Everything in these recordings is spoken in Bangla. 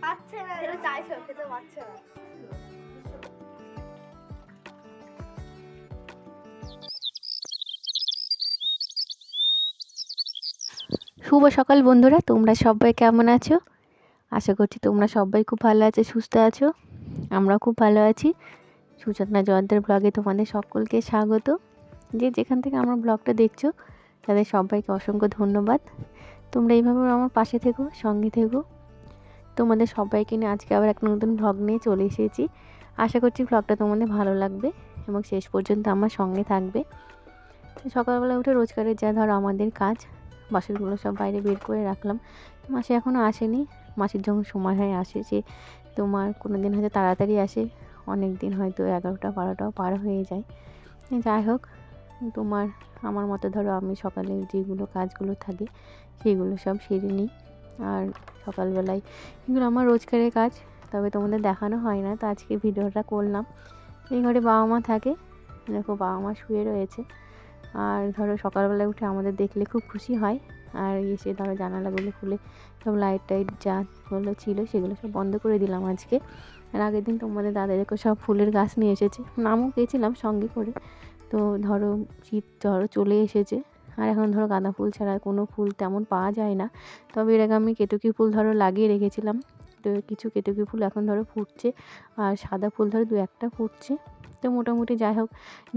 পাচ্ছে না, যেটা চাইছো খেতে পাচ্ছে না। শুভ সকাল বন্ধুরা, তোমরা সবাই কেমন আছো? আশা করছি তোমরা সবাই খুব ভালো আছো, সুস্থ আছো। আমরা খুব ভালো আছি। সুচেতনা জয়ন্তের ব্লগে তোমাদের সকলকে স্বাগত। যে যেখান থেকে আমার ব্লগটা দেখছো তাদের সবাইকে অসংখ্য ধন্যবাদ। তোমরা এইভাবে আমার পাশে থেকো, সঙ্গে থেকো। তোমাদের সবাইকে নিয়ে আজকে আবার একটা নতুন ব্লগ নিয়ে চলে এসেছি। আশা করছি ব্লগটা তোমাদের ভালো লাগবে এবং শেষ পর্যন্ত আমার সঙ্গে থাকবে। তো সকালবেলা উঠে রোজকারের যা ধরো আমাদের কাজ, বাসনগুলো সব বাইরে বের করে রাখলাম। তো মাসি এখনও আসেনি। মাসির যখন সময় হয় আসে, যে তোমার কোনো দিন হয়তো তাড়াতাড়ি আসে, অনেক দিন হয়তো 11টা 12টাও পার হয়ে যায়। যাই হোক, তোমার আমার মতো ধরো আমি সকালে যেগুলো কাজগুলো থাকে সেগুলো সব সেরে নিই। আর সকালবেলায় এগুলো আমার রোজকারের কাজ, তবে তোমাদের দেখানো হয় না, তো আজকে ভিডিওটা করলাম। এই ঘরে বাবা মা থাকে, দেখো বাবা মা শুয়ে রয়েছে। আর ধরো সকালবেলায় উঠে আমাদের দেখলে খুব খুশি হয়। আর এসে ধরো জানালাগুলো খুলে সব লাইট টাইট যাগুলো ছিল সেগুলো সব বন্ধ করে দিলাম আজকে। আর আগের দিন তোমাদের দাদা দেখো সব ফুলের গাছ নিয়ে এসেছে, নামও পেয়েছিলাম সঙ্গে করে। তো ধরো শীত ধরো চলে এসেছে, আর এখন ধরো গাঁদা ফুল ছাড়া কোনো ফুল তেমন পাওয়া যায় না। তবে এর আগে আমি কেতকী ফুল ধরো লাগিয়ে রেখেছিলাম, তো কিছু কেতকী ফুল এখন ধরো ফুটছে, আর সাদা ফুল ধরো 2-1টা ফুটছে। তো মোটামুটি যাই হোক,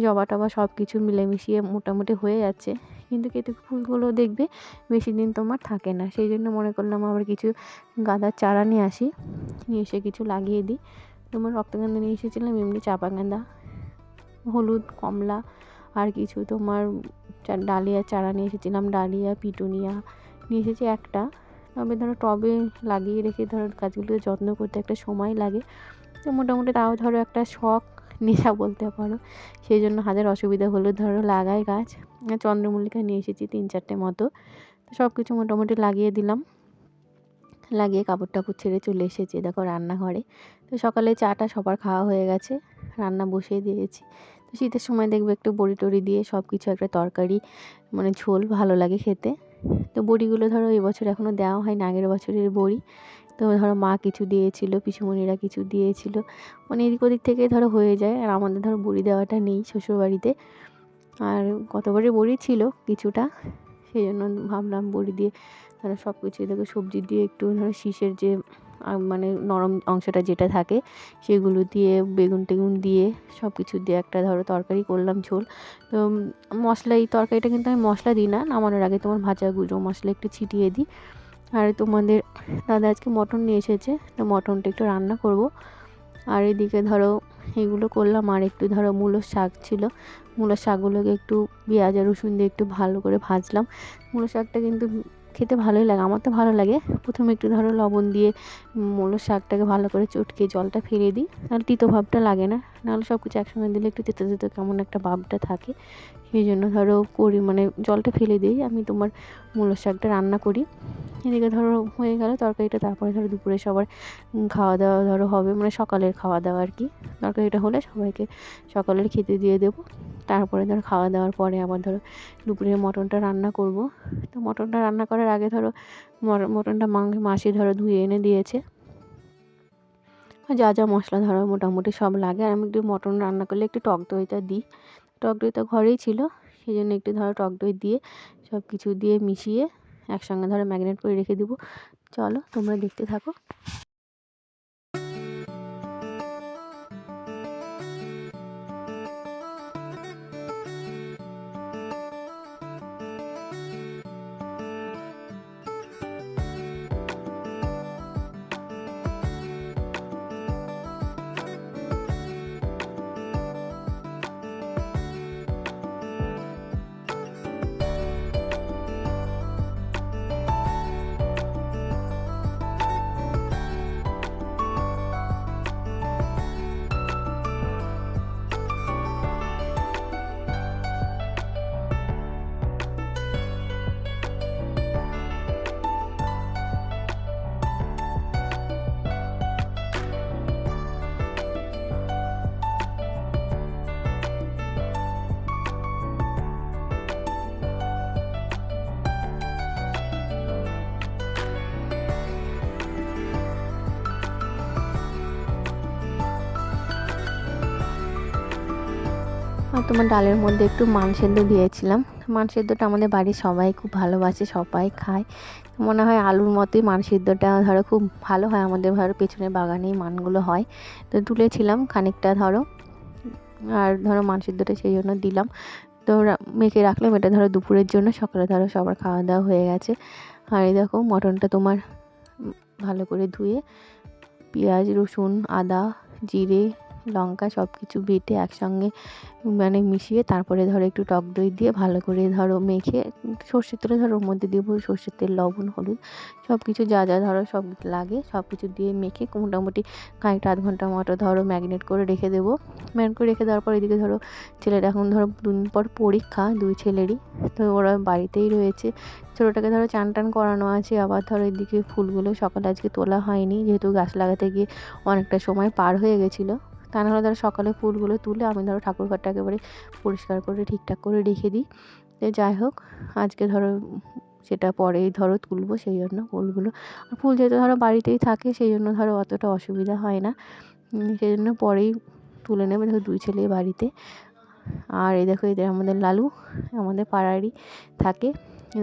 জবা টবা সব কিছু মিলেমিশিয়ে মোটামুটি হয়ে যাচ্ছে। কিন্তু কেতকী ফুলগুলো দেখবে বেশি দিন তোমার থাকে না, সেই জন্য মনে করলাম আবার কিছু গাঁদার চারা নিয়ে আসি, নিয়ে এসে কিছু লাগিয়ে দিই। তোমার রক্তগন্ধা নিয়ে এসেছিলাম, এমনি চাপা গাঁদা, হলুদ, কমলা, আর কিছু তোমার ডালিয়ার চারা নিয়ে এসেছিলাম, ডালিয়া পিটুনিয়া নিয়ে এসেছি একটা। তবে ধরো টবে লাগিয়ে রেখে ধরো গাছগুলোকে যত্ন করতে একটা সময় লাগে। তো মোটামুটি তাও ধরো একটা শখ, নেশা বলতে পারো। সেই জন্য হাজার অসুবিধা হলেও ধরো লাগাই গাছ। চন্দ্রমল্লিকা নিয়ে এসেছি 3-4টে মতো, তো সব কিছু মোটামুটি লাগিয়ে দিলাম। লাগিয়ে কাপড় টাপড় ছেড়ে চলে এসেছি দেখো রান্নাঘরে। তো সকালে চাটা সবার খাওয়া হয়ে গেছে, রান্না বসিয়ে দিয়েছি। তো শীতের সময় দেখবে একটু বড়ি টড়ি দিয়ে সব কিছু একটা তরকারি, মানে ঝোল ভালো লাগে খেতে। তো বড়িগুলো ধরো এবছর এখনও দেওয়া হয়নি, আগের বছরের বড়ি। তো ধরো মা কিছু দিয়েছিল, পিসুমণিরা কিছু দিয়েছিল, মানে এদিক ওদিক থেকে ধরো হয়ে যায়। আর আমাদের ধরো বড়ি দেওয়াটা নেই শ্বশুরবাড়িতে, আর গতবারের বড়ি ছিল কিছুটা, সেই জন্য ভাবলাম বড়ি দিয়ে ধরো সব কিছু দেখো সবজি দিয়ে একটু ধরো শীষের যে মানে নরম অংশটা যেটা থাকে সেগুলো দিয়ে বেগুন টেগুন দিয়ে সব কিছু দিয়ে একটা ধরো তরকারি করলাম, ঝোল। তো মশলা, এই তরকারিটা কিন্তু আমি মশলা দিই না, নামানোর আগে তোমার ভাজা গুঁড়ো মশলা একটু ছিটিয়ে দিই। আর তোমাদের দাদা আজকে মটন নিয়ে এসেছে, তো মটনটা একটু রান্না করব। আর এদিকে ধরো এগুলো করলাম, আর একটু ধরো মূলোর শাক ছিল, মূলোর শাকগুলোকে একটু পেঁয়াজ আর রসুন দিয়ে একটু ভালো করে ভাজলাম। মূলো শাকটা কিন্তু খেতে ভালোই লাগে, আমার তো ভালো লাগে। প্রথমে একটু ধরো লবণ দিয়ে মূলোর শাকটাকে ভালো করে চটকে জলটা ফেলে দিই, নাহলে তিতো ভাবটা লাগে না। নাহলে সব কিছু একসঙ্গে দিলে একটু তেতো তেতো কেমন একটা ভাবটা থাকে, সেই জন্য ধরো করি, মানে জলটা ফেলে দিই আমি তোমার মূলোর শাকটা রান্না করি। এদিকে ধরো হয়ে গেল তরকারিটা, তারপরে ধরো দুপুরে সবার খাওয়া দাওয়া ধরো হবে, মানে সকালের খাওয়া দাওয়া আর কি। তরকারিটা হলে সবাইকে সকালের খেতে দিয়ে দেবো। তারপরে ধরো খাওয়া দাওয়ার পরে আবার ধরো দুপুরে মটনটা রান্না করব। তো মটনটা রান্না করার আগে ধরো মটনটা মাসি ধরো ধুয়ে এনে দিয়েছে, যা যা মশলা ধরো মোটামুটি সব লাগে। আর আমি একটু মটন রান্না করলে একটু টক দইটা দিই, টক দই তো ঘরেই ছিল, সেই জন্য একটু ধরো টক দই দিয়ে সব কিছু দিয়ে মিশিয়ে একসঙ্গে ধরো ম্যারিনেট করে রেখে দেবো। চলো তোমরা দেখতে থাকো। আর তোমার ডালের মধ্যে একটু মান সেদ্ধ দিয়েছিলাম। মান সেদ্ধটা আমাদের বাড়ির সবাই খুব ভালোবাসে, সবাই খায়। মনে হয় আলুর মতোই মান সেদ্ধটা ধরো খুব ভালো হয়। আমাদের ধরো পেছনের বাগানেই মানগুলো হয়, তো তুলেছিলাম খানিকটা ধরো। আর ধরো মান সেদ্ধটা সেই জন্য দিলাম। তো মেখে রাখলাম এটা ধরো দুপুরের জন্য। সকালে ধরো সবার খাওয়া দাওয়া হয়ে গেছে। আর এই দেখো মটনটা তোমার ভালো করে ধুয়ে পেঁয়াজ, রসুন, আদা, জিরে, লঙ্কা সব কিছু বেটে একসঙ্গে মানে মিশিয়ে তারপরে ধরো একটু টক দই দিয়ে ভালো করে ধরো মেখে সর্ষের তেলে ধরো ওর মধ্যে দেবো সর্ষের তেল, লবণ, হলুদ সব কিছু যা যা ধরো সব লাগে সব কিছু দিয়ে মেখে মোটামুটি খানিকটা আধ ঘন্টা মতো ধরো ম্যারিনেট করে রেখে দেবো। ম্যারিনেট করে রেখে দেওয়ার পর এদিকে ধরো ছেলের এখন ধরো 2 দিন পর পরীক্ষা, 2 ছেলেরই। তো ওরা বাড়িতেই রয়েছে। ছোটোটাকে ধরো চান টান করানো আছে। আবার ধরো এদিকে ফুলগুলো সকালে আজকে তোলা হয়নি, যেহেতু গাছ লাগাতে গিয়ে অনেকটা সময় পার হয়ে গেছিলো। তা নাহলে ধরো সকালে ফুলগুলো তুলে আমি ধরো ঠাকুরঘরটা একেবারে পরিষ্কার করে ঠিকঠাক করে রেখে দিই। তো যাই হোক, আজকে ধরো সেটা পরেই ধরো তুলবো, সেই জন্য ফুলগুলো। আর ফুল যেহেতু ধরো বাড়িতেই থাকে সেই জন্য ধরো অতটা অসুবিধা হয় না। সেই জন্য পরেই তুলে নেবে। দেখো 2 ছেলে বাড়িতে। আর এই দেখো এদের আমাদের লালু আমাদের পাড়ারই থাকে।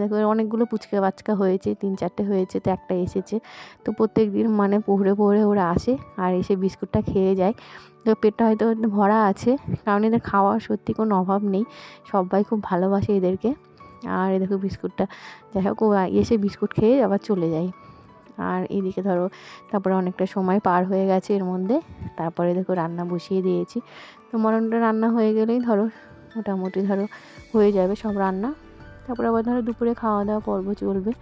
দেখো অনেকগুলো পুচকে বাচ্চা হয়েছে, 3-4টে হয়েছে, তো একটা এসেছে। তো প্রত্যেক দিন মানে পহরে পহরে ওরা আসে আর এসে বিস্কুটটা খেয়ে যায়। তো পেটটা হয়তো ভরা আছে, কারণ এদের খাওয়ার সত্যি কোনো অভাব নেই। সবাই খুব ভালোবাসে এদেরকে। আর এই দেখো বিস্কুটটা, যাই হোক ও এসে বিস্কুট খেয়ে আবার চলে যায়। আর এদিকে ধরো তারপরে অনেকটা সময় পার হয়ে গেছে এর মধ্যে। তারপরে দেখো রান্না বসিয়ে দিয়েছি। তো মটনটা রান্না হয়ে গেলেই ধরো মোটামুটি ধরো হয়ে যাবে সব রান্না। তারপরে আবার ধরো দুপুরে খাওয়া দাওয়া পর্ব চলবে।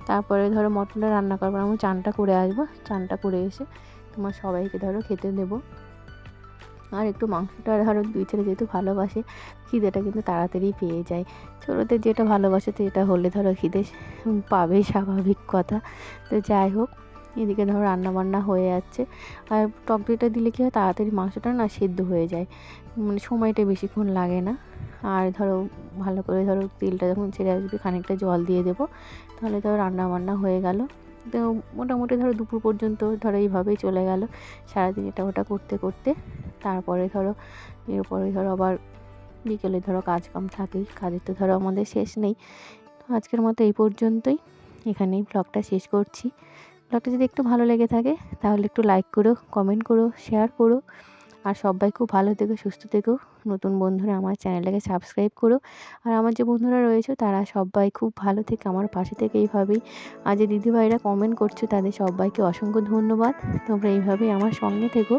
তারপরে ধরো মটনটা রান্না করবো, আমি চানটা করে আসবো। চানটা করে এসে তোমার সবাইকে ধরো খেতে দেবো। আর একটু মাংসটা ধরো 2 ছেলে যেহেতু ভালোবাসে, খিদেটা কিন্তু তাড়াতাড়ি পেয়ে যায়। ছোটোদের যেটা ভালোবাসে তো এটা হলে ধরো খিদে পাবেই, স্বাভাবিক কথা। তো যাই হোক, এদিকে ধরো রান্নাবান্না হয়ে যাচ্ছে। আর টক দইটা দিলে কী হয়, তাড়াতাড়ি মাংসটা না সেদ্ধ হয়ে যায়, মানে সময়টা বেশিক্ষণ লাগে না। আর ধরো ভালো করে ধরো তেলটা যখন ছেড়ে আসবে খানিকটা জল দিয়ে দেবো, তাহলে ধরো রান্নাবান্না হয়ে গেল। তো মোটামুটি ধরো দুপুর পর্যন্ত ধরো এইভাবেই চলে গেল সারাদিন এটা ওটা করতে করতে। তারপরে ধরো এরপরে ধরো আবার বিকেলে ধরো কাজকাম থাকেই, কাজের তো ধরো আমাদের শেষ নেই। তো আজকের মতো এই পর্যন্তই, এখানেই ব্লগটা শেষ করছি। ব্লগটা যদি একটু ভালো লেগে থাকে তাহলে একটু লাইক করো, কমেন্ট করো, শেয়ার করো। আর সবাই খুব ভালো থেকো, সুস্থ থেকো। নতুন বন্ধুরা আমার চ্যানেলটাকে সাবস্ক্রাইব করো। আর আমার যে বন্ধুরা রয়েছে তারা সবাই খুব ভালো থেকে আমার পাশে থেকে এইভাবেই। আর যে দিদিভাইরা কমেন্ট করছো তাদের সবাইকে অসংখ্য ধন্যবাদ। তোমরা এইভাবেই আমার সঙ্গে থেকো।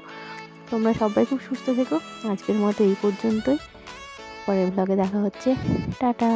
তোমরা সবাই খুব সুস্থ থেকো। আজকের মতো এই পর্যন্তই, পরের ব্লগে দেখা হচ্ছে। টাটা।